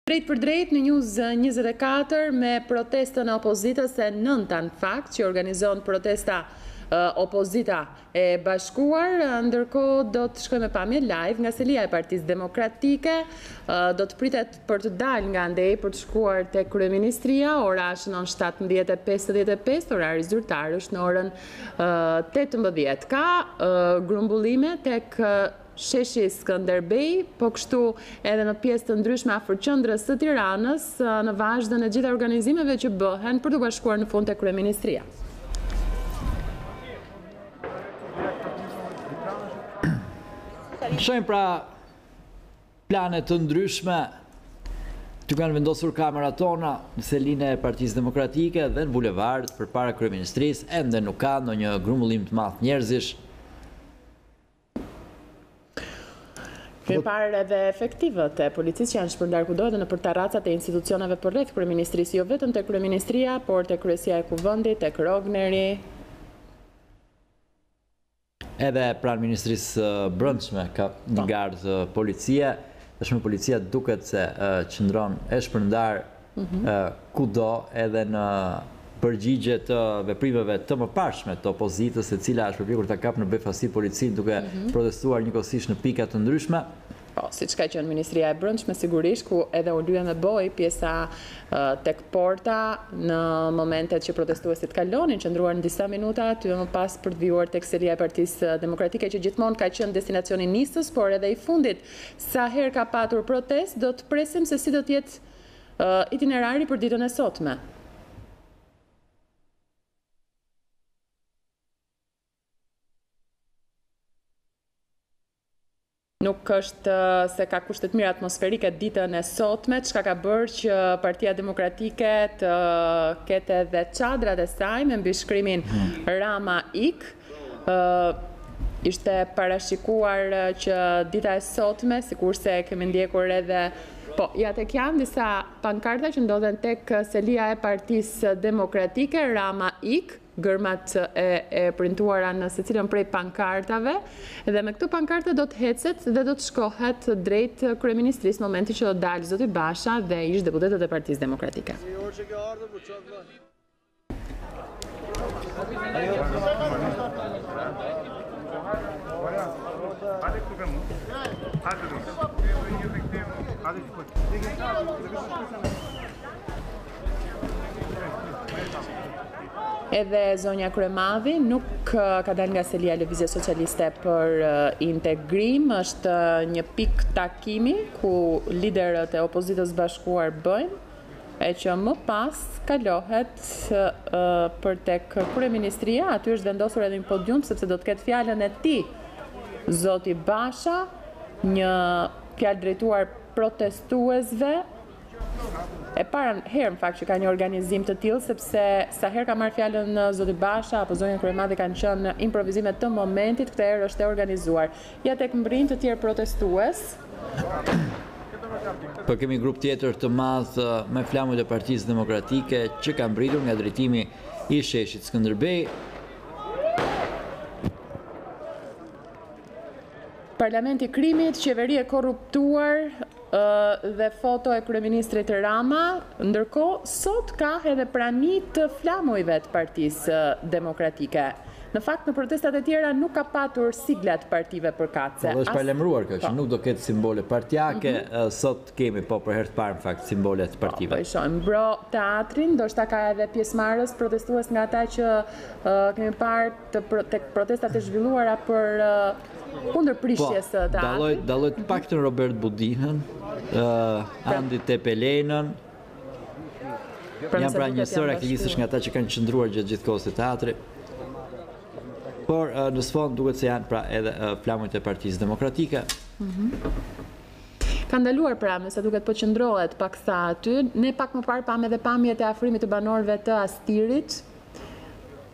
Drejt për drejt në News 24 me protestën e opozitës e nënta në fakt që organizon protesta opozita e bashkuar, ndërkohë do të shkojmë pamje live nga selia e Partisë Demokratike, do të pritet për të dalë nga ndej për të shkuar tek kryeministria, ora shënon 17:55, orari zyrtar është në orën 18. Ka grumbullime tek sheshi Skënderbej, po kështu edhe në pjesë të ndryshme afër qendrës së Tiranës, në vazhdën e gjitha organizimeve që bëhen për të bashkuar në fund te kryeministria. Shojmë pra plane të ndryshme që kanë vendosur kamerat tona në selinë e Partisë Demokratike dhe në bulevard përpara kryeministrisë, ende nuk ka ndonjë grumbullim të madh njerëzish. Kemi parë edhe efektivët e policisë që janë shpërndar kudo edhe në për terracat e institucioneve përreth kryeministrisë, jo vetëm te kryeministria, por te kryesia e kuvendit, tek Rogneri. Edhe pranë ministrisë brendshme ka një gardë policie. Tashmë policia duket se qëndron e shpërndar kudo edhe në përgjigje të veprimeve të mëparshme të opozitës, e cila është përpjekur ta kapë në befasi policinë duke protestuar njëkohësisht në pika të ndryshme. Po, siç ka qenë Ministria e Brendshme sigurisht, ku edhe u lye me boj pjesa tek porta në momentet që protestuesit kalonin, qëndruar në disa minuta aty më pas për të vijuar tek selia e Partisë Demokratike që gjithmonë ka qenë destinacioni nisës, por edhe i fundit. Sa herë ka patur protestë, do të presim se si do të jetë itinerari për ditën e sotme. Nuk është se ka kushtet mirë atmosferike ditën e sotme, çka ka bërë që Partia Demokratike të ketë edhe çadrat e saj me mbishkrimin Rama ik. Ishte parashikuar që dita e sotme, sikurse kemi ndjekur edhe ja tek janë disa pankarta që ndodhen tek selia e Partisë Demokratike, Rama ik, gërmat e printuara në secilën prej pankartave, dhe me këto pankarta do të hecet dhe do të shkohet drejt kryeministrisë në momenti që do dalë zoti Basha dhe ish deputetët e Partisë Demokratike. Edhe zonja Kryemadhi nuk ka dalë nga selia Lëvizje Socialiste për integrim, është një pikë takimi ku liderët e opozitës bashkuar bëjnë, e që më pas kalohet për tek kryeministria, aty është vendosur edhe një podium sepse do të ketë fjalën e tij zoti Basha, një fjalë drejtuar protestuesve. E para herë në fakt që ka një organizim të tillë, sepse sa herë ka marrë fjalën zoti Basha apo zonja Kryemadhi kanë qenë improvizime të momentit, këtë herë është e organizuar. Ja tek mbrin të tjerë protestues. Po kemi grup tjetër të madh me flamujt e Partisë Demokratike që ka mbritur nga drejtimi i sheshit Skënderbej. Parlamenti krimit, qeveri e korruptuar dhe foto e kryeministrit Rama, ndërkohë sot ka edhe prani të flamujve të Partisë Demokratike. Në fakt, në protestat e tjera nuk ka patur siglat partive përkatëse. Po, është parlemruar kjo, që nuk do ketë simbole partijake, sot kemi për herë të parë në fakt simbolet partive. Po, i shohim Bro teatrin, ndoshta ka edhe pjesëmarrës protestues nga ata që kemi parë tek protestat e zhvilluara për kundër prishjes së teatrit. Dalloj të paktën Robert Budinën, Andi Tepelenën. Janë pra njësër aktivistësh nga ata që kanë qëndruar gjatë gjithë kohës të teatrit. Por në sfond duket se janë pra edhe flamujt e Partisë Demokratike. Ka ndaluar pra, nëse duket po qëndrohet pak sa aty, ne pak më parë pam edhe pamjet e afrimit të banorëve të Astirit,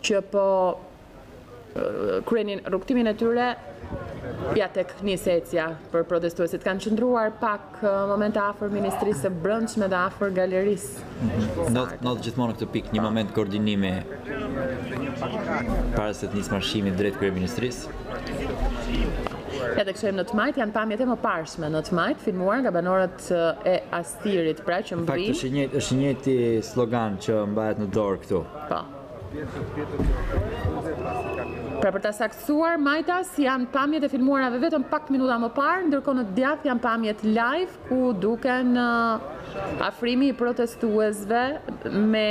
që po kryenin rrugtimin e tyre ja tek nisëecja për protestuesit. Kanë qëndruar pak momente afër Ministrisë së Brendshme dhe afër galerisë. Ndodh gjithmonë këtë pikë një moment koordinimi para se të nisë marshimi drejt kryeministrisë. Edhe këshojmë në të majt, janë pamjet e më parshme në të majt, filmuar nga banorët e Astirit, pra që mbrin. Fakt është njëti slogan që mbahet në dorë këtu. Po. Pra për ta saktësuar, majtas janë pamjet e filmuarave vetëm pak minuta më parë, ndërkohë në djathtë janë pamjet live ku duken afrimi i protestuesve me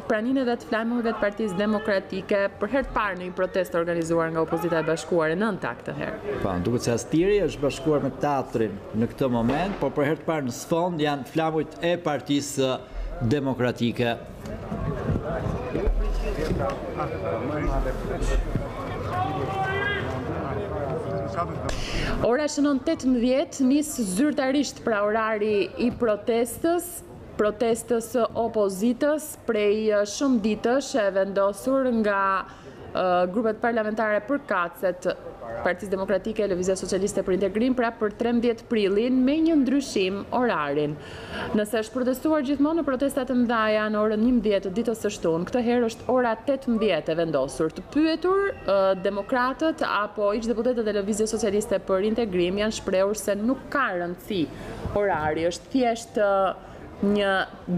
praninë edhe të flamurëve të Partisë Demokratike për herë të parë në një protestë organizuar nga opozita e bashkuar e 9 këtë herë. Po, duket se Astiri është bashkuar me teatrin në këtë moment, por për herë të parë në sfond janë flamujt e Partisë Demokratike. Ora shënon 18, nis zyrtarisht pra orari i protestës opozitës prej shumë ditësh e vendosur nga grupet parlamentare përkatëse Partisë Demokratike e Lëvizja Socialiste për Integrim, pra për 13 prillin me një ndryshim orarin. Nëse është protestuar gjithmonë në protestat e mëdha në orën 11 të ditës së shtunë, këtë herë është ora 18 e vendosur. Të pyetur, demokratët apo ish deputetët e Lëvizjes Socialiste për Integrim janë shprehur se nuk ka rëndësi orari, është thjesht një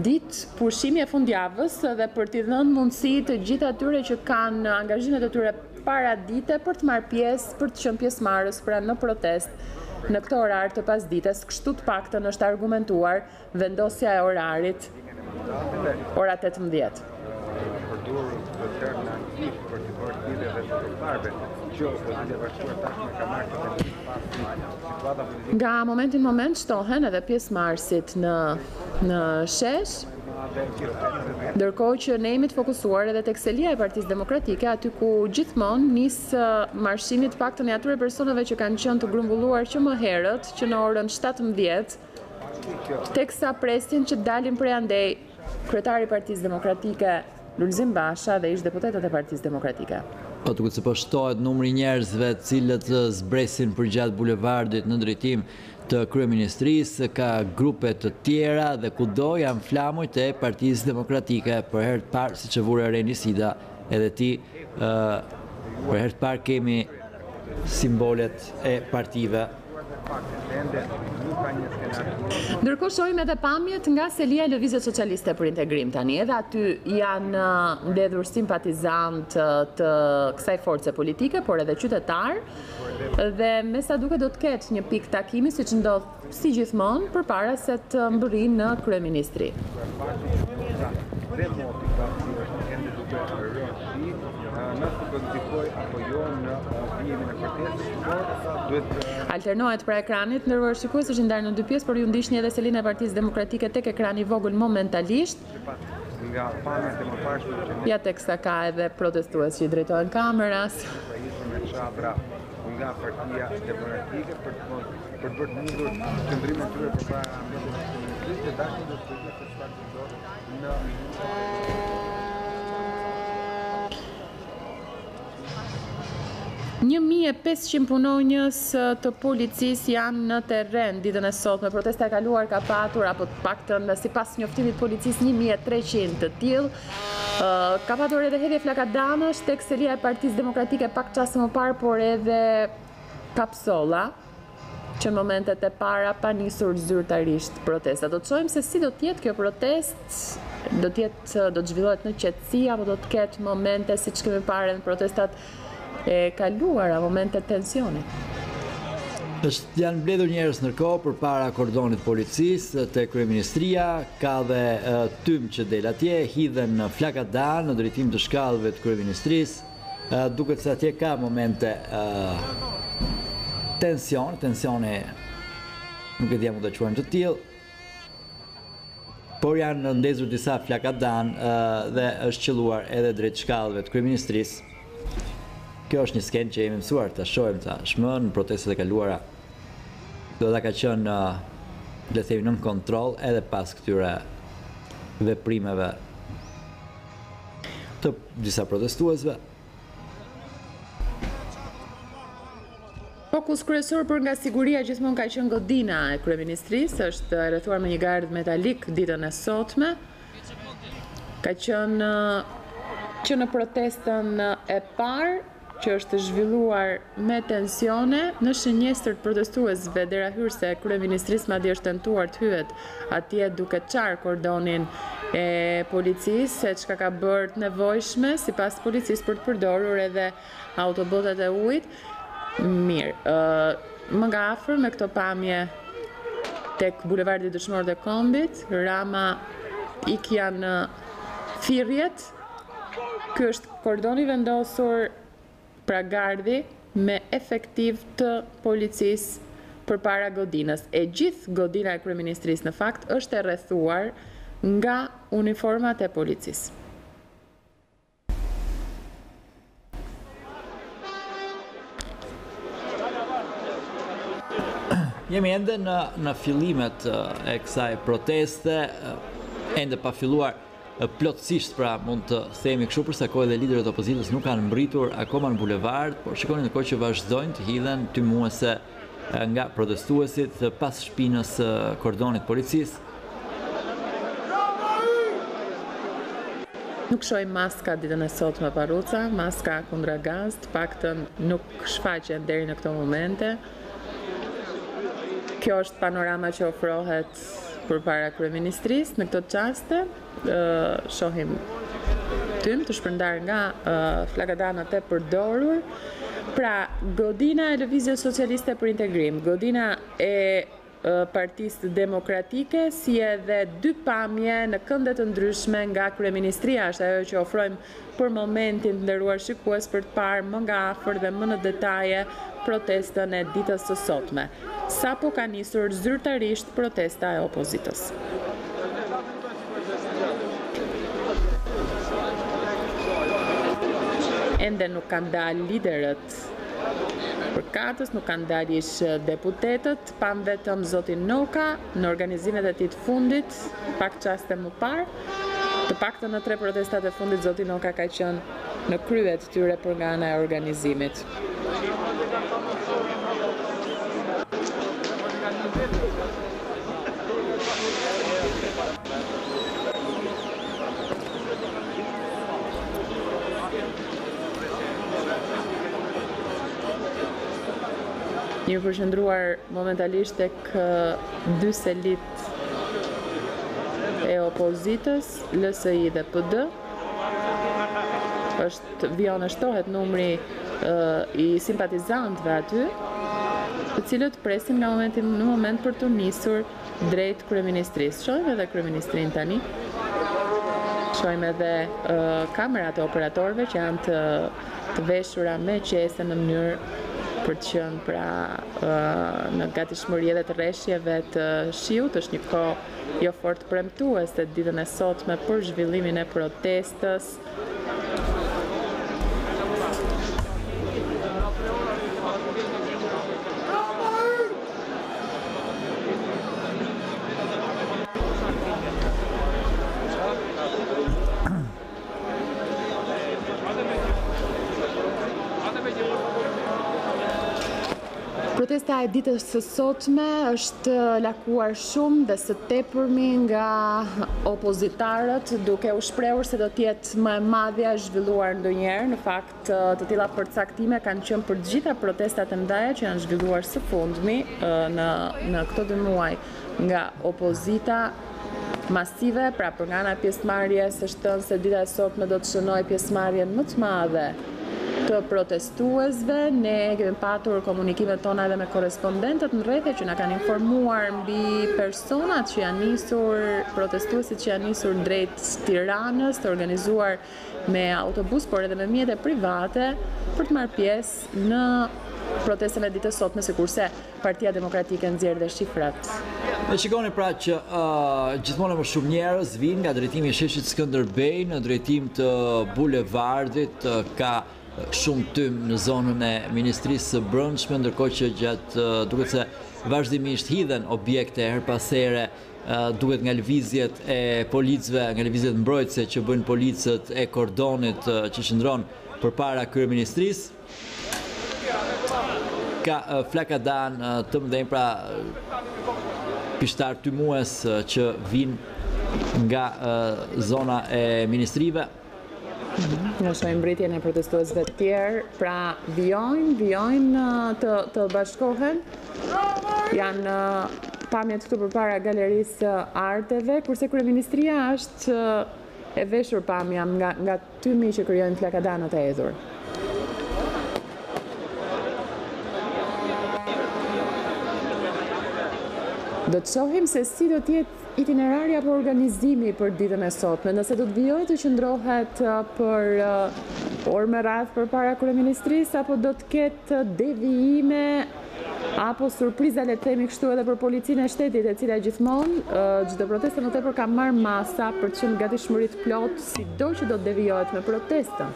ditë pushimi e fundjavës dhe për t'i dhënë mundësi të gjithë atyre që kanë angazhimet e tyre para dite për të marrë pjesë, për të qenë pjesëmarrës pra në protestë në këtë orar të pasdites. Kështu të paktën është argumentuar vendosja e orarit ora 18. Nga momenti në moment shtohen edhe pjesëmarrësit në shesh, ndërkohë që ne jemi të fokusuar edhe tek selia e Partisë Demokratike, aty ku gjithmonë nis marshimi të paktën e atyre personave që kanë qenë të grumbulluar që më herët, që në orën 17, teksa presin që dalin prej andej kryetari i Partisë Demokratike Lulzim Basha dhe ish deputetët e Partisë Demokratike. Po duket se po shtohet numri njerëzve të cilët zbresin përgjatë bulevardit në drejtim të kryeministrisë, ka grupe të tjera dhe kudo janë flamujt e Partisë Demokratike. Për herë të parë, siç e vure Reni Sida, edhe ti, për herë të parë kemi simbolet e partive. Ndërkohë shohim edhe pamjet nga selia e Lëvizjes Socialiste për Integrim tani. Edhe aty janë mbledhur simpatizantë të kësaj force politike, por edhe qytetar. Dhe me sa duket do të ketë një pikë takimi, siç ndodh si gjithmonë, përpara se të mbërrijë në kryeministri. Alternohet pra ekranit, ndërkohë shikues është ndarë në dy pjesë, por ju ndiqni edhe selinë e Partisë Demokratike tek ekrani i vogël momentalisht. Ja teksa ka edhe protestues që i drejtohen kameras. Nga Partia Demokratike për të bërë mundur qëndrimin e tyre përpara ambientit të dashur do të thotë se çfarë do në 1500 punonjës të policisë janë në terren ditën e sotme. Protesta e kaluar ka patur, apo të paktën sipas njoftimit policisë, 1300 të tillë. Ka patur edhe hedhje flakadamësh tek selia e Partisë Demokratike pak çast më parë, por edhe kapsolla që në momentet e para pa nisur zyrtarisht protesta. Do të shohim se si do të jetë kjo protestë, do të zhvillohet në qetësi apo do të ketë momente siç kemi parë në protestat e kaluara, momente tensioni. Janë mbledhur njerëz ndërkohë përpara kordonit policisë te kryeministria, ka dhe tym që del atje, hidhen flakadan në drejtim të shkallëve të kryeministrisë. Duket se atje ka momente tensione, nuk e di mund ta quajmë të tillë, por janë ndezur disa flakadan dhe është qelluar edhe drejt shkallëve të kryeministrisë. Kjo është një skenë që jemi mësuar të shohim tashmë në protestat e kaluara. Do ta ka qenë, le të themi, nën kontroll edhe pas këtyre veprimeve të disa protestuesve. Fokus kryesor për nga siguria gjithmonë ka qenë godina e kryeministrisë, është rrethuar me një gardë metalik ditën e sotme. Ka qenë që në protestën e parë që është zhvilluar me tensione në shënjestër të protestuesve dera hyrëse kryeministrisë madje është tentuar të hyet atje duke çarë kordonin e policisë, se çka ka bërë të nevojshme sipas policisë për të përdorur edhe autobotat e ujit. Mirë, më nga afër me këto pamje tek bulevardi Dëshmorët e Kombit, Rama ikja në thirrjet. Ky është kordoni vendosur pra gardi me efektiv të policisë përpara godinës. E gjithë godina e kryeministrisë në fakt është e rrethuar nga uniformat e policisë. Jemi ende në fillimet e kësaj proteste, ende pa filluar plotësisht, pra mund të themi kështu, përsa kohë dhe liderët opozitës nuk kanë mbritur akoma në bulevard, por shikoni në kohë që vazhdojnë të hidhen tymuese nga protestuesit pas shpinës kordonit policisë. Nuk shojmë maska ditën e sotme paruca, maska kundra gaz, të paktën nuk shfaqen deri në këto momente. Kjo është panorama që ofrohet përpara kryeministrisë në këto çaste. Shohim tym të shpërndar nga flagadanët e përdorur. Pra, godina e Lëvizjes Socialiste për Integrim, godina e Partisë Demokratike, si edhe dy pamje në kënde të ndryshme nga kryeministria, është ajo që ofrojmë për momentin, nderuar shikues, për të parë më nga afër dhe më në detaje protestën e ditës së sotme. Sapo ka nisur zyrtarisht protesta e opozitës. Ende nuk kanë dalë liderët përkatës, nuk kanë dalë ish deputetët, pam vetëm zotin Noka në organizimet e tij të fundit, pak çaste më parë. Të paktën në 3 protestat e fundit zoti Noka ka qenë në krye të tyre për nga ana e organizimit. Një përqendruar momentalisht tek dy selit e opozitës, LSI dhe PD. Shtohet numri i simpatizantëve aty, të cilët presin nga momenti në moment për të nisur drejt kryeministrisë. Shohim edhe kryeministrinë tani. Shohim edhe kamerat e operatorëve që janë të veshura me qese në mënyrë për të qenë pra në gatishmëri edhe të rreshjeve të shiut. Është një kohë jo fort premtuese ditën e sotme për zhvillimin e protestës. Protesta e ditës së sotme është lakuar shumë dhe së tepërmi nga opozitarët, duke u shprehur se do të jetë më e madhja e zhvilluar ndonjëherë. Në fakt, të tilla përcaktime kanë qenë për të gjitha protestat e mëdha që janë zhvilluar së fundmi në këto 2 muaj nga opozita masive, pra për nga ana e pjesëmarrjes është thënë se dita e sotme do të shënojë pjesëmarrjen më të madhe të protestuesve. Ne kemi patur komunikimet tona edhe me korespondentët në rrjete që na kanë informuar mbi personat që janë nisur, protestuesit që janë nisur drejt Tiranës, të organizuar me autobus, por edhe me mjete private për të marrë pjesë në protestën e ditës sotme, sikurse Partia Demokratike nxjerr dhe shifrat. Ne shikoni pra që gjithmonë më shumë njerëz vinë nga drejtimi i sheshit Skënderbej në drejtim të bulevardit, ka shumë tym në zonën e Ministrisë së Brendshme, ndërkohë që gjatë duket se vazhdimisht hidhen objekte her pas here, duket nga lëvizjet e policëve, nga lëvizjet mbrojtëse që bëjnë policët e kordonit që qëndron përpara kryeministrisë. Ka flakadan të mëdhenj, pra pishtar tymues që vinë nga zona e ministrive. Në shohim mbritjen e protestuesve të tjerë, pra vijojnë të bashkohen. Janë pamjet këtu përpara galerisë arteve, kurse kryeministria është e veshur pamja nga tymi që krijojnë flakadanët e hedhur. Do të shohim se si do të jetë itinerari apo organizimi për ditën e sotme, nëse do të vijojë të qëndrohet për orë me radhë përpara kryeministrisë, apo do të ketë devijime apo surpriza, le të themi kështu, edhe për policinë e shtetit, e cila gjithmonë çdo protestë më tepër ka marrë masa për të qenë gatishmëri të plotë, sido që do të devijohet me protestën.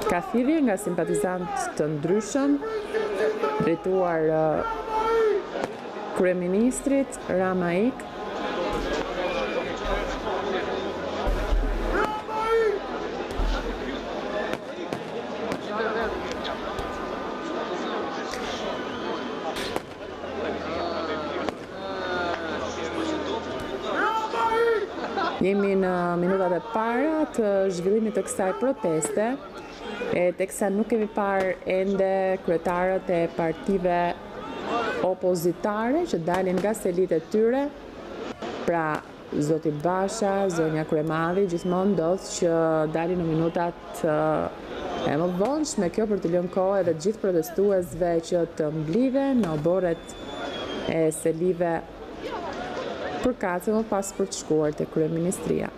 Ka thirrje nga simpatizantë të ndryshëm, drejtuar kryeministrit Ramaik. Jemi në minutat e para të zhvillimit të kësaj proteste, e teksa nuk kemi parë ende kryetarët e partive opozitare që dalin nga selit e tyre, pra zoti Basha, zonja Kryemadhi, gjithmonë ndodh që dalin në minutat e më vonshme, kjo për të lënë kohë edhe gjithë protestuesve që të mblidhen në oborret e selive përkatëse më pas për të shkuar te kryeministria.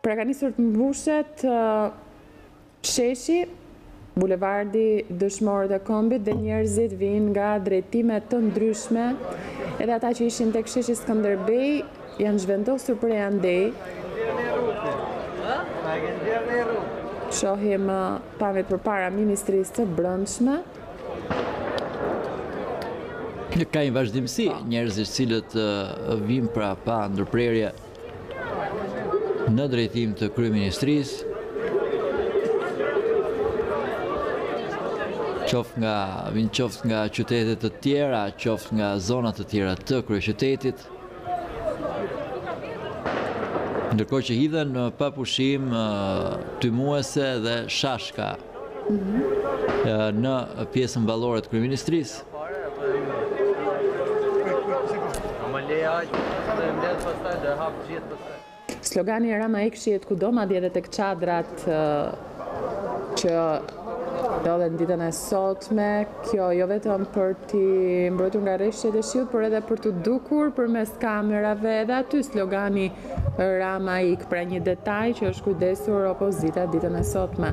Pra ka nisur të mbushet sheshi, bulevardi dëshmorët e kombit, dhe njerëzit vinë nga drejtime të ndryshme, edhe ata që ishin tek sheshi Skënderbej janë zhvendosur për andej. Shohim pamjet përpara Ministrisë së Brendshme. Ka një vazhdimsi, njerëzit cilët vinë pra pa ndërprerje në drejtim të kryeministrisë, qoftë nga qytetet të tjera, qoftë nga zonat të tjera të kryeqytetit, ndërkohë që hidhen pa pushim tymuese dhe shashka në pjesën vallore të kryeministrisë. Slogani e Ramaik shihet kudo, madje edhe tek çadrat që ndodhen ditën e sotme, kjo jo vetëm për t'i mbrojtur nga rreshtet e shiut, por edhe për t'u dukur përmes kamerave, edhe aty slogani Ramaik, pra një detaj që është kujdesur opozita ditën e sotme.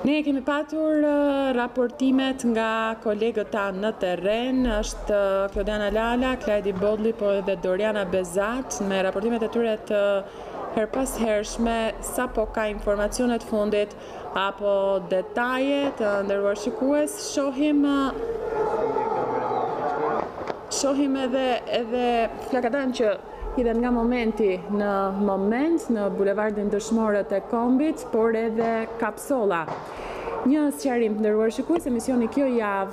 Ne kemi patur raportimet nga kolegët tanë në terren, është Klodiana Lala, Klajdi Bodli, po edhe Doriana Bezat, me raportimet e tyre të herpashershme, sa po ka informacionet fundit apo detaje të nderuar shikues, shohim edhe flakadan që hidhen nga momenti në moment në bulevardin dëshmorët e kombit, por edhe kapsola. Një sqarim të nderuar shikues, emisioni kjo javë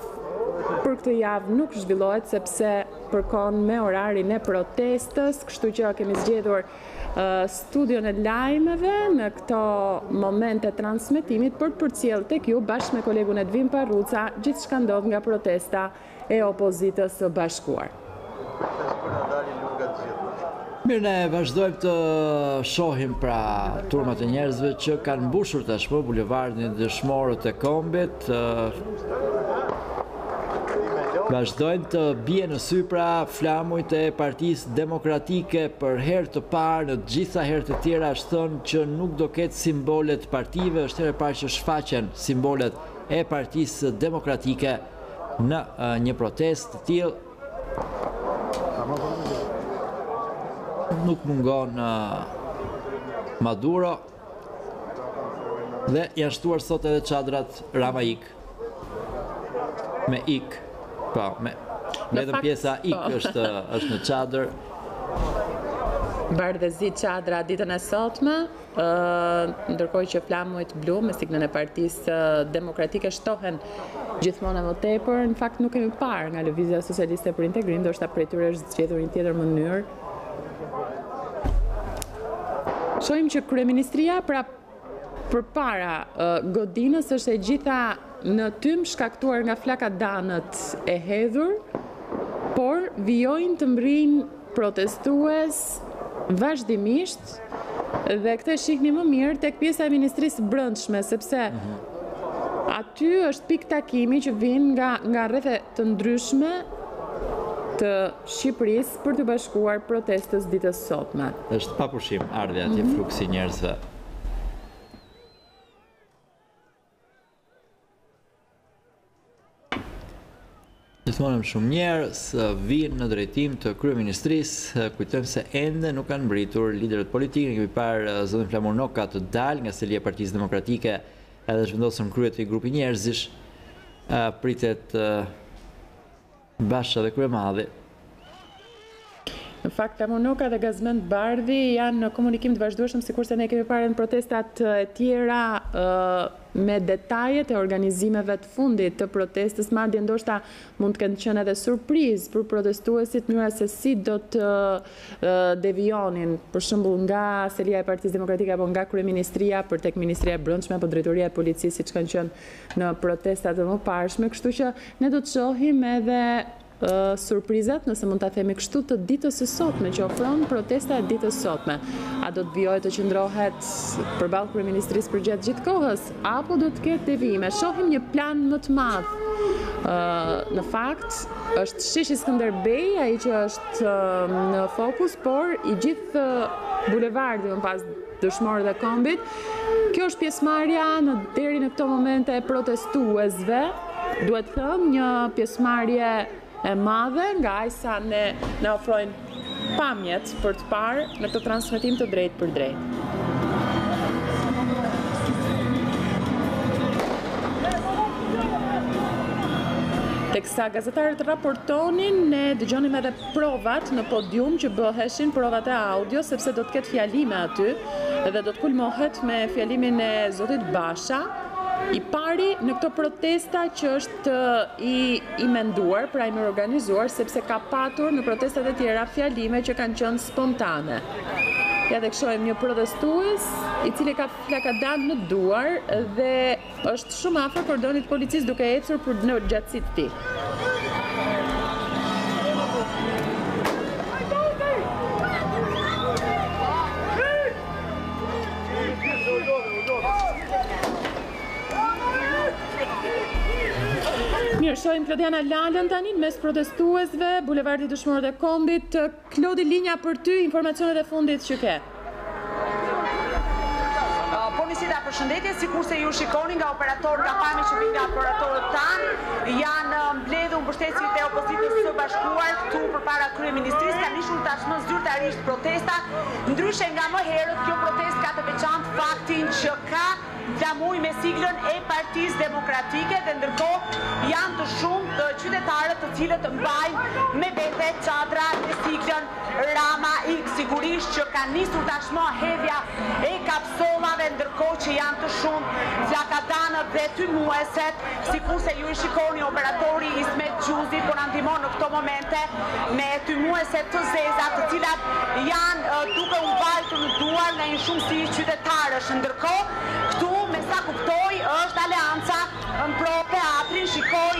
për këtë javë nuk zhvillohet sepse përkon me orarin e protestës, kështu që kemi zgjedhur studion e lajmeve në këto momente transmetimit për të përcjellë tek ju bashkë me kolegun Edvin Parruca gjithçka ndodh nga protesta e opozitës së bashkuar. Mirë, ne vazhdojmë të shohim pra turmat e njerëzve që kanë mbushur tashmë bulevardin e dëshmorët e kombit. Vazhdojnë të bie në sy pra flamujt e Partisë Demokratike. Për herë të parë, në gjitha herët e tjera është thënë që nuk do ketë simbolet partive, është herë e parë që shfaqen simbolet e Partisë Demokratike në një protestë të tillë. Nuk mungon Maduro dhe janë shtuar sot edhe çadrat Rama Ik me Ik, po, vetëm pjesa Ik është në çadër. Bardhëzi çadra ditën e sotme, ndërkohë që flamujt blu me siglën e Partisë Demokratike shtohen gjithmonë më tepër. Në fakt nuk kemi parë nga Lëvizja Socialiste për Integrim, ndoshta prej tyre është zgjedhur një tjetër mënyrë. Shohim që kryeministria pra përpara godinës është e gjitha në tym shkaktuar nga flakadanët e hedhur, por vijojnë të mbrijnë protestues vazhdimisht dhe këtë shihni më mirë tek pjesa e Ministrisë Brendshme, sepse aty është pikë takimi që vijnë nga rrethe të ndryshme të Shqipërisë për të bashkuar protestës ditës sotme. Është papushim ardhi atje fluksi njerëzve. Gjithmonë shumë njerëz vinë në drejtim të kryeministrisë, kujtojmë se ende nuk kanë mbritur liderët politikë. Kemi parë zonin Flamur Noka të dalë nga selia e Partisë Demokratike, edhe zhvendosën kryet i grupi njerëzish, pritet Basha dhe Kryemadhi. Në fakt, Flamur Noka dhe Gazmend Bardhi janë në komunikim të vazhdueshëm, sikurse ne kemi parë në protestat e tjera me detajet e organizimeve të fundit të protestës, madje ndoshta mund të kenë qenë edhe surprizë për protestuesit mënyra se si do të devijonin, për shembull nga selia e Partisë Demokratike apo nga kryeministria për tek Ministria e Brendshme apo Drejtoria e Policisë, siç kanë qenë në protestat e mëparshme, kështu që ne do të shohim edhe surprizat, nëse mund ta themi kështu, të ditës së sotme, që ofron protesta e ditës sotme. A do të vijojë të qëndrohet përballë kryeministrisë përgjatë gjithë kohës, apo do të ketë devijime? Shohim një plan më të madh. Në fakt, është sheshi Skënderbej, ai që është në fokus, por i gjithë bulevardi më pas dëshmorët e kombit. Kjo është pjesëmarrja deri në këto momente e protestuesve, duhet thënë një pjesëmarrje e madhe, nga aq sa ne ofrojnë pamjet për të parë në këtë transmetim të drejtë për drejtë. Teksa gazetarët raportonin, ne dëgjonim edhe provat në podium që bëheshin, provat e audio, sepse do të ketë fjalime aty dhe do të kulmohet me fjalimin e zotit Basha, i pari në këto protesta që është i menduar, pra i më organizuar, sepse ka patur në protestat e tjera fjalime që kanë qenë spontane. Ja dhe këshojmë një protestues i cili ka flakadan në duar dhe është shumë afër kordonit policisë duke ecur për në gjatësitë të tij. Mirë, shohim Klodiana Lalën tani mes protestuesve, bulevardi Dëshmorët e Kombit. Klodi, linja për ty, informacionet e fundit që ke. Nisida, përshëndetje, sikurse ju shikoni nga operator, nga pami që vinë nga operatorët tanë, janë mbledhur mbështetësit e opozitës së bashkuar këtu përpara kryeministrisë, ka nishur tashmë zyrtarisht protesta. Ndryshe nga më herët, kjo protestë ka të veçantë faktin që ka flamuj me siglën e Partisë Demokratike dhe ndërkohë janë të shumë qytetarët të cilët mbajnë me vete çadra siglën Rama X, sigurisht që ka nisur tashmë hedhja e kapsollave, ndërkohë që janë të shumë flakadanët dhe tymueset, sikurse ju i shikoni operatori Ismet Gjuzi po na ndihmon në këto momente me tymuese të zeza, të cilat janë duke u vajtur në duar nga një shumësi qytetarësh. Ndërkohë, këtu me sa kuptoj është aleanca në pro teatrin, shikoj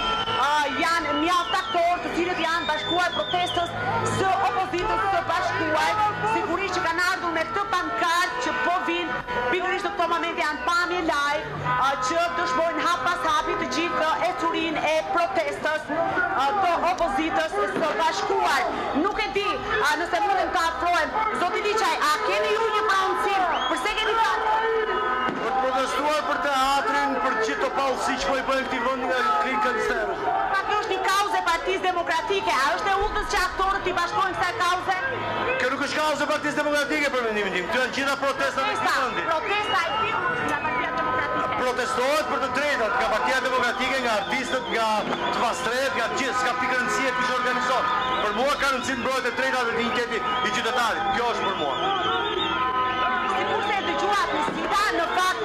janë mjaft aktorë të cilët janë bashkuar protestës së opozitës së bashkuar. Sigurisht që kanë ardhur me këtë pankartë që po vinë, pikërisht në këto momente janë pamje live që dëshmojnë hap pas hapi të gjithë ecurinë e protestës të opozitës së bashkuar. Nuk e di nëse mundem të afrohem, zoti Liçaj, a keni ju një pranësim? Përse keni Për të protestuar për teatrin, për gjithë të pallësi që po i bëjnë këtij vendi nga klikët sterë. Kjo është një kauzë e Partisë Demokratike, a është e udhës që aktorët i bashkojnë kësaj kauze? Kjo nuk është kauzë e Partisë Demokratike për mendimin tim. Këto janë gjitha protestat e këtij vendi. Protesta e firmës nga Partia Demokratike. Protestohet për të drejtat nga Partia Demokratike, nga artistët, nga të pastret, nga gjithë, s'ka pikë rëndësie kush organizon. Për mua ka rëndësi mbrojtja e drejtave dhe dinjiteti i qytetarit. Kjo është për mua. Sikurse e dëgjuat në Sida, në fakt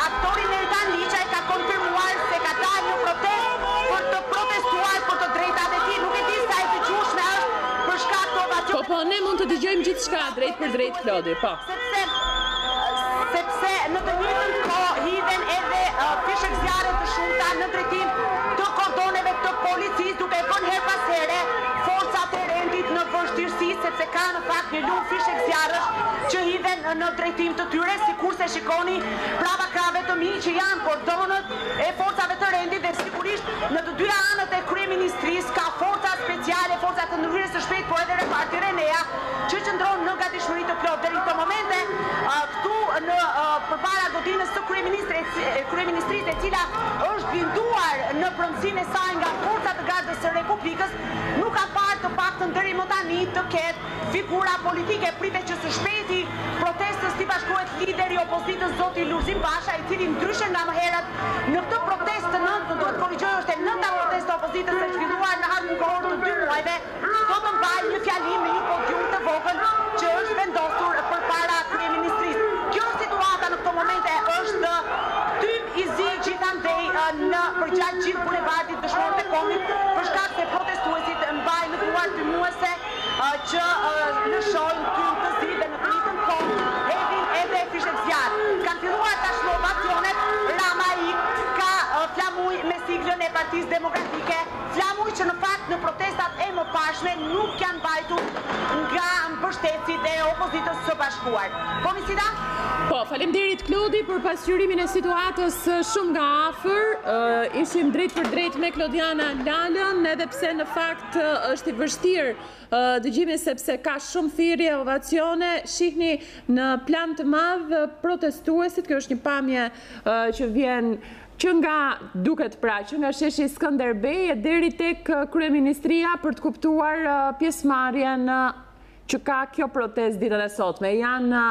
aktori Meritan Liçaj ka konfirmuar se ka dalë një protestë për të protestuar për të drejtat e tij. Nuk e di sa e dëgjueshme është për shkak të ovacionit. Po, ne mund të dëgjojmë gjithçka drejt për drejt, Klodi, po. Sepse në të njëjtën kohë hidhen edhe fishek zjarre të shumta në drejtim të kordoneve të policisë, duke vënë her pas here forcat e rendit në vështirësi, sepse ka në fakt një lumë fishek zjarrësh që hidhen në drejtim të tyre, sikurse shikoni prapa krave të mi që janë kordonët e forcave të rendit, dhe sigurisht në të dyja anët e kryeministrisë ka forca speciale, forca të ndërhyrjes së shpejtë, po edhe reparti Renea, që qëndron në gatishmëri të plotë. Deri në këtë momente këtu në përpara godinës së kryeministrisë, e cila është binduar në pronësinë e saj nga forcat e gardës së Republikës, nuk ka parë të paktën deri më tani të ketë figura politike. Pritet që së shpejti protestës t'i bashkohet lideri i opozitës zoti Lulzim Basha, i cili ndryshe nga më herët në këtë protestë të nëntë, duhet korrigjoj, është e nënta protestë opozitës e zhvilluar në harmonikohor të 2 muajve, do të mbajë një fjalim në një podium të vogël që është vendosur përpara kryeministrisë. Kjo situata në këto momente është tym i zi gjithandej në përgjatë gjithë bulevardit Dëshmorët e Kombit, për shkak se protestuesit mbajnë në duar tymuese që lëshojnë tym të zi dhe në të njëjtën kohë hedhin edhe fishek zjarr. Kanë filluar tashmë ovacionet. Rama X ka flamuj me siglën e Partisë Demokratike, flamuj që në fakt në protestat e mëparshme nuk janë mbajtur nga mbështetësit e opozitës së bashkuar. Po Misida? Po, faleminderit Klodi për pasqyrimin e situatës shumë nga afër. Ishim drejt për drejt me Klodiana Lalën, edhe pse në fakt është i vështirë dëgjimi sepse ka shumë thirrje, ovacione. Shihni në plan të madh protestuesit, kjo është një pamje që vjen që nga duket pra, që nga sheshi Skënderbej deri tek kryeministria për të kuptuar pjesëmarrjen që ka kjo protestë ditën e sotme. Janë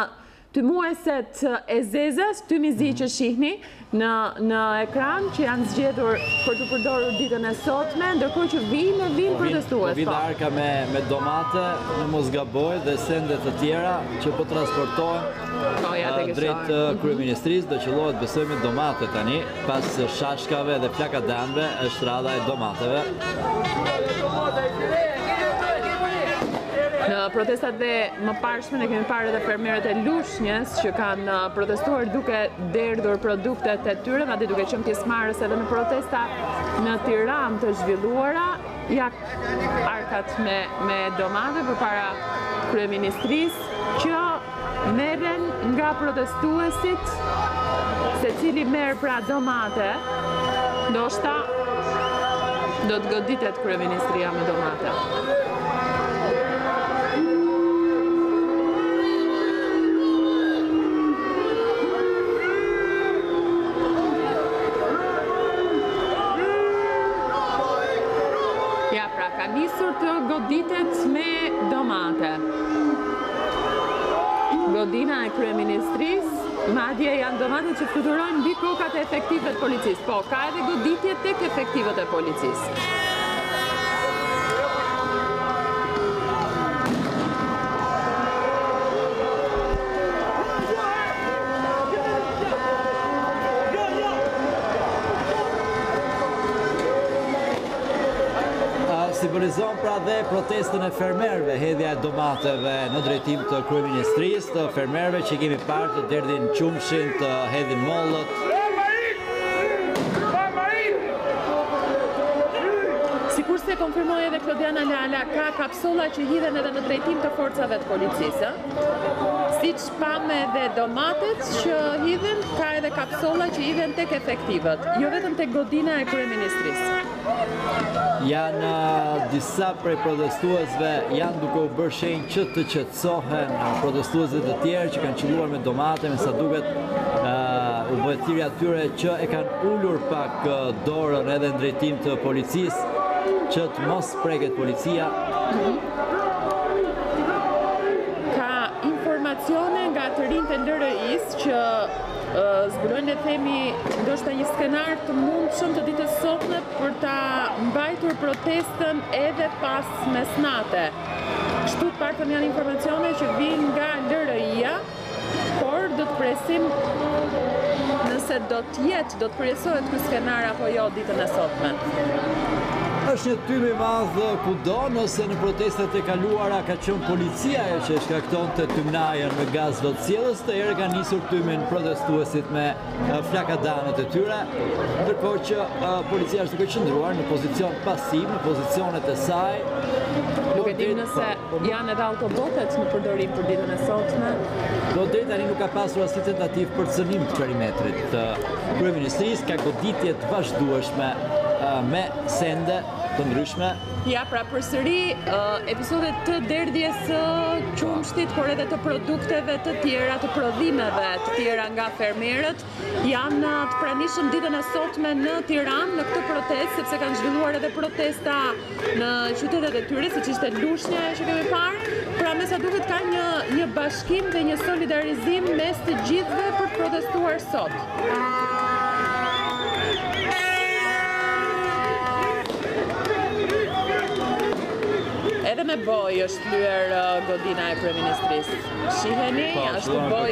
tymueset e zezës, tymizi që shihni në ekran, që janë zgjedhur për të përdorur ditën e sotme, ndërkohë që vinë protestues. Vinë arka me domate, në mos gaboj dhe sende të tjera që po transportohen drejt kryeministrisë, do qellohet besojmë domate tani, pas shashkave dhe plakadanëve është radha e domateve. Në protestat dhe më parshme ne kemi parë edhe fermerët e Lushnjës që kanë protestuar duke derdhur produktet e tyre, madje duke qenë pjesëmarrës edhe në protesta në Tiranë të zhvilluara. Ja arkat me domate përpara kryeministrisë që merren nga protestuesit, secili merr pra domate. Ndoshta do të goditet kryeministria me domate. Ka nisur të goditet me domate. Godina e kryeministrisë, madje janë domate që fluturojnë mbi kokat e efektivëve të policisë. Po, ka edhe goditje tek efektivët e policisë. simbolizon pra dhe protestën e fermerëve, hedhja e domateve në drejtim të kryeministrisë, të fermerëve që kemi parë të derdhin qumshin, të hedhin mollët. Sikurse konfirmoi edhe Klodiana Lala, ka kapsulla që hidhen edhe në drejtim të forcave të policisë. Siç pam edhe domatet që hidhen, ka edhe kapsulla që hidhen tek efektivët, jo vetëm tek godina e kryeministrisë. Janë disa prej protestuesve janë duke u bërë shenjë që të qetësohen, protestuesve të tjerë që kanë qelluar me domate, me sa duket udhëtiri atyre që e kanë ulur pak dorën edhe në drejtim të policisë, që të mos preket policia. Ka informacione nga të rinjtë e LRI-s që zbulojnë, le themi, ndoshta një skenar të mundshëm të ditës sotme për ta mbajtur protestën edhe pas mesnate. Kështu të paktën janë informacione që vijnë nga LRI-ja, por do të presim nëse do të përjesohet ky skenar apo jo ditën e sotme. Është një tym i madh kudo, nëse në protestat e kaluara ka qenë policia ajo që shkaktonte tymnajën me gaz lotësjellës, të herë ka nisur tymin protestuesit me flakadanët e tyre, ndërkohë që policia është duke qëndruar në pozicion pasiv, në pozicionet e saj. Nuk e dim nëse janë edhe autobotet në përdorim për ditën e sotme. Do deri tani nuk ka pasur asnjë tentativë për cënim të perimetrit të kryeministrisë, ka goditje të vazhdueshme me sende të ndryshme. Ja, pra përsëri episodet të derdhjes së qumshtit, por edhe të produkteve të tjera, të prodhimeve të tjera nga fermerët, janë të pranishëm ditën e sotme në Tiranë në këtë protestë, sepse kanë zhvilluar edhe protesta në qytetet e tyre, siç ishte Lushnja që kemi parë. Pra me sa duket ka një bashkim dhe një solidarizim mes të gjithëve për të protestuar sot. Edhe me boj është lyer godina e kryeministrisë. Shiheni, është boj.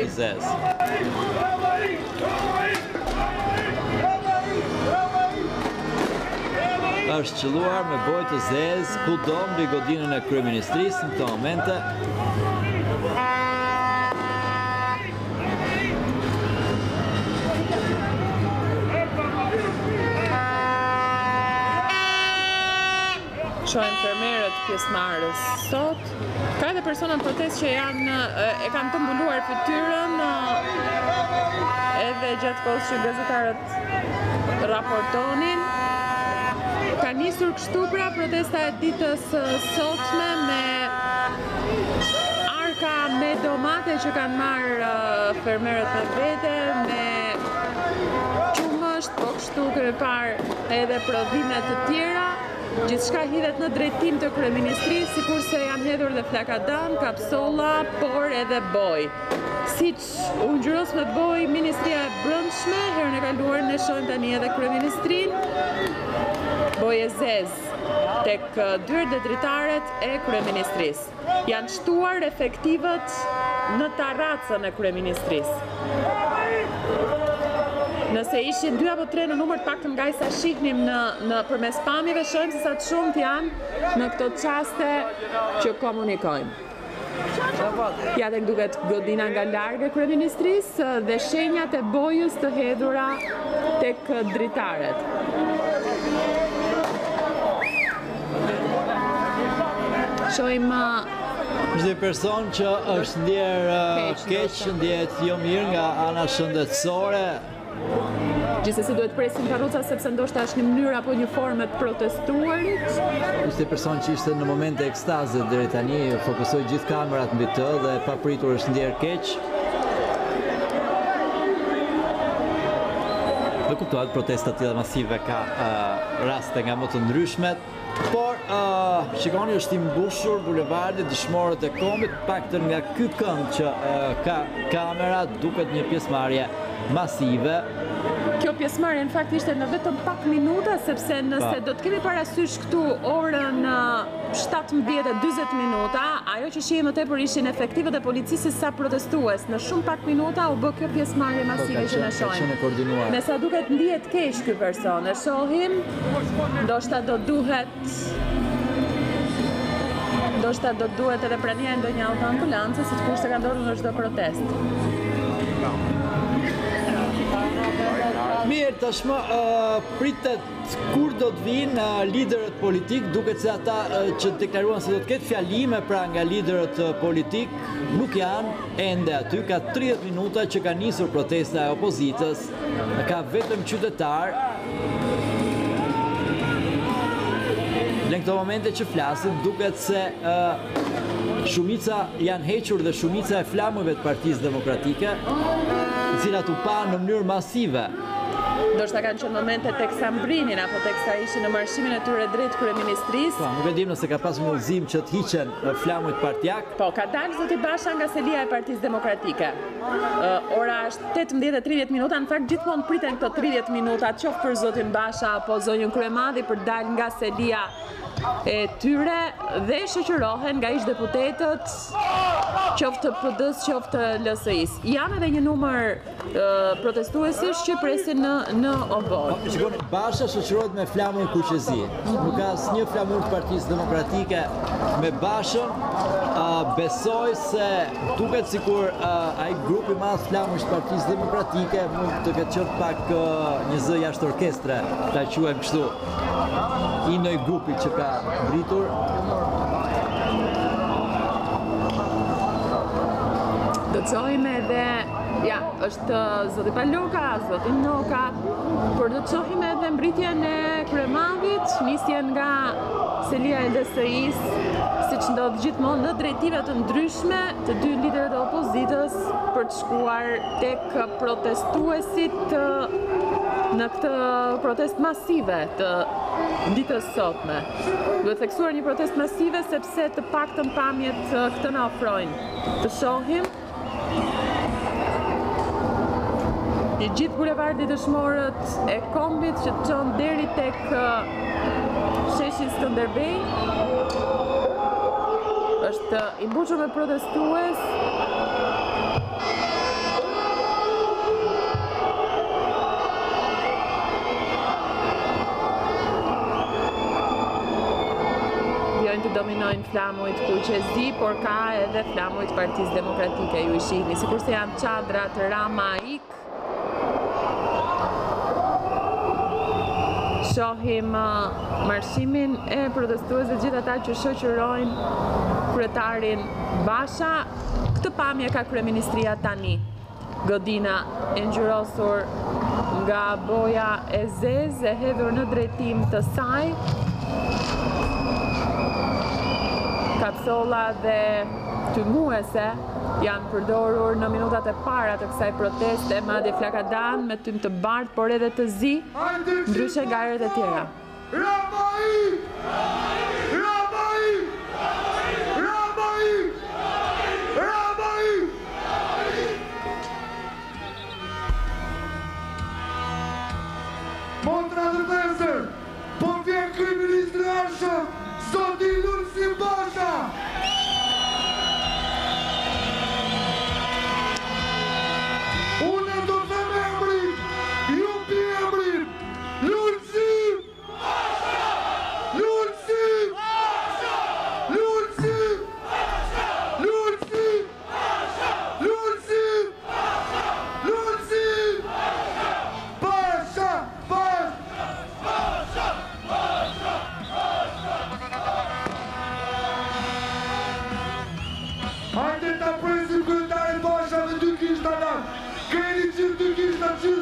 Është qelluar me boj të zezë kudo mbi godinën e kryeministrisë në këto momente. Shohim fermerët pjesëmarrës sot. Ka edhe persona në protestë që e kanë të mbuluar fytyrën edhe gjatë kohës që gazetarët raportonin. Ka nisur kështu pra protesta e ditës sotme me arka me domate që kanë marrë fermerët me vete, me qumësht, po kështu kemi parë edhe prodhime të tjera. Gjithçka hidhet në drejtim të kryeministrisë, sikurse janë hedhur dhe flakadan, kapsolla, por edhe boj. Siç u ngjyros me boj Ministria e Brendshme, herën e kaluar ne shohim tani edhe kryeministrinë. Boj e zezë tek dyert e dritaret e kryeministrisë. Janë shtuar efektivët në terracën e kryeministrisë. Nëse ishin 2 apo 3 në numër, të paktën nga sa shihnim në përmes pamjeve, shohim se sa të shumt janë në këto çaste që komunikojmë. Ja tek duket godina nga larg e kryeministrisë dhe shenjat e bojës të hedhura tek dritaret. Shohim Është një person që është ndjerë keq, ndjehet jo mirë nga ana shëndetësore. Gjithsesi duhet presim karroca sepse ndoshta është një mënyrë apo një formë të protestuarit. Ishte një person që ishte në momente ekstaze deri tani, fokusoi gjithë kamerat mbi të dhe papritur është ndjerë keq. Dhe kuptohet protesta të tilla masive ka raste nga më të ndryshmet. Por shikoni është i mbushur bulevardi dëshmorët e kombit, paktën nga ky kënd që ka kamera duket një pjesëmarrje masive. Kjo pjesëmarrje në fakt ishte në vetëm pak minuta, sepse nëse do të kemi parasysh këtu orën 17:40 minuta, ajo që shihemi më tepër ishin efektivët e policisë sa protestues. Në shumë pak minuta u bë kjo pjesëmarrje masive që ne shohim. Me sa duket ndihet keq ky person, e shohim, ndoshta do duhet ndoshta do duhet edhe prania e ndonjë autoambulance, sikur se ka ndodhur në çdo protestë. Mirë, tashmë pritet kur do të vinë liderët politik, duket se ata që deklaruan se do të ketë fjalime pra nga liderët politik nuk janë ende aty, ka 30 minuta që ka nisur protesta e opozitës, ka vetëm qytetar. Në këto momente që flasim, duket se shumica janë hequr dhe shumica e flamëve të Partisë Demokratike, të cilat u pa në mënyrë masive. Ndoshta kanë qenë momente teksa mbrinin apo teksa ishin në marshimin e tyre drejt kryeministrisë. Po, nuk e dim nëse ka pasur udhëzim që të hiqen flamujt partijak. Po, ka dalë zoti Basha nga selia e Partisë Demokratike. Ora është 18:30 minuta, në fakt gjithmonë priten këto 30 minuta, qoftë për zotin Basha apo zonjën Kryemadhi për dalë nga selia e tyre dhe shoqërohen nga ish deputetët, qoftë PD-s, qoftë LSI-s. Janë edhe një numër protestuesish që presin në obor. Shikoni, Basha shoqërohet me flamur kuqezi. Nuk ka asnjë flamur të Partisë Demokratike me Bashën. Besoj se duket sikur ai grupi i madh flamurësh të Partisë Demokratike mund të ketë qenë pak një zë jashtë orkestre, ta quajmë kështu. I ndonjë grupi që ka ngritur. Do të shohim edhe, ja, është zoti Paloka, zoti Noka, por do të shohim edhe mbritjen e Kryemadhit, nisjen nga selia e LSI-s, siç ndodh gjithmonë në drejtive të ndryshme të dy liderët e opozitës për të shkuar tek protestuesit në këtë protestë masive të ditës sotme. Duhet theksuar një protestë masive sepse të paktën pamjet këtë na ofrojnë. Të shohim i gjithë bulevardi dëshmorët e kombit që të çon deri tek sheshi Skënderbej. Është i mbushur me protestues. Të dominojnë flamujt kuqezi, por ka edhe flamujt Partisë Demokratike, ju i shihni, sikur se janë çadra të Ramaik. Shohim marshimin e protestuesve, gjithë ata që shoqërojnë kryetarin Basha. Këtë pamje ka kryeministria tani. Godina e ngjyrosur nga boja e zezë e hedhur në drejtim të saj. Kapsolla dhe tymuese janë përdorur në minutat e para të kësaj proteste, madje flakadan me tym të bardhë, por edhe të zi, ndryshe nga herët e tjera. Montra të tësër, po vjen kryeministri Arshëm, zoti Lulsi Basha! Unë do të me emrin, ju pi emrin, Lulsi Basha! Lulsi Basha! Lulsi Basha! Lulsi Basha! Lulsi Basha! Lulsi Basha! Basha! Basha! Basha! Hajde ta presim kryetarin Basha dhe dy kishta lan. Keni qim dy kishta, qim.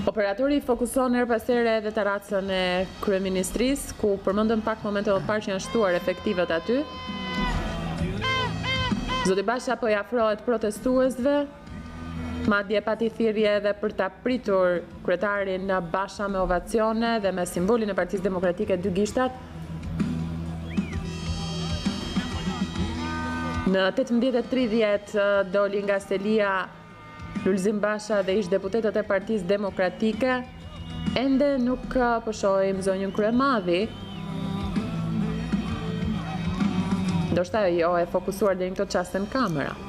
Operatori fokuson her pas here edhe terracën e kryeministrisë, ku përmendëm pak momente më parë që janë shtuar efektivët aty. Zoti Basha po i afrohet protestuesve, madje pati thirrje edhe për ta pritur kryetarin Basha me ovacione dhe me simbolin e Partisë Demokratike dy gishtat. Në 18:30 doli nga Selia Lulzim Basha dhe ish deputetët e Partisë Demokratike. Ende nuk po shohim zonjën Kryemadhi. Ndoshta jo e fokusuar deri në këtë çast në kamera.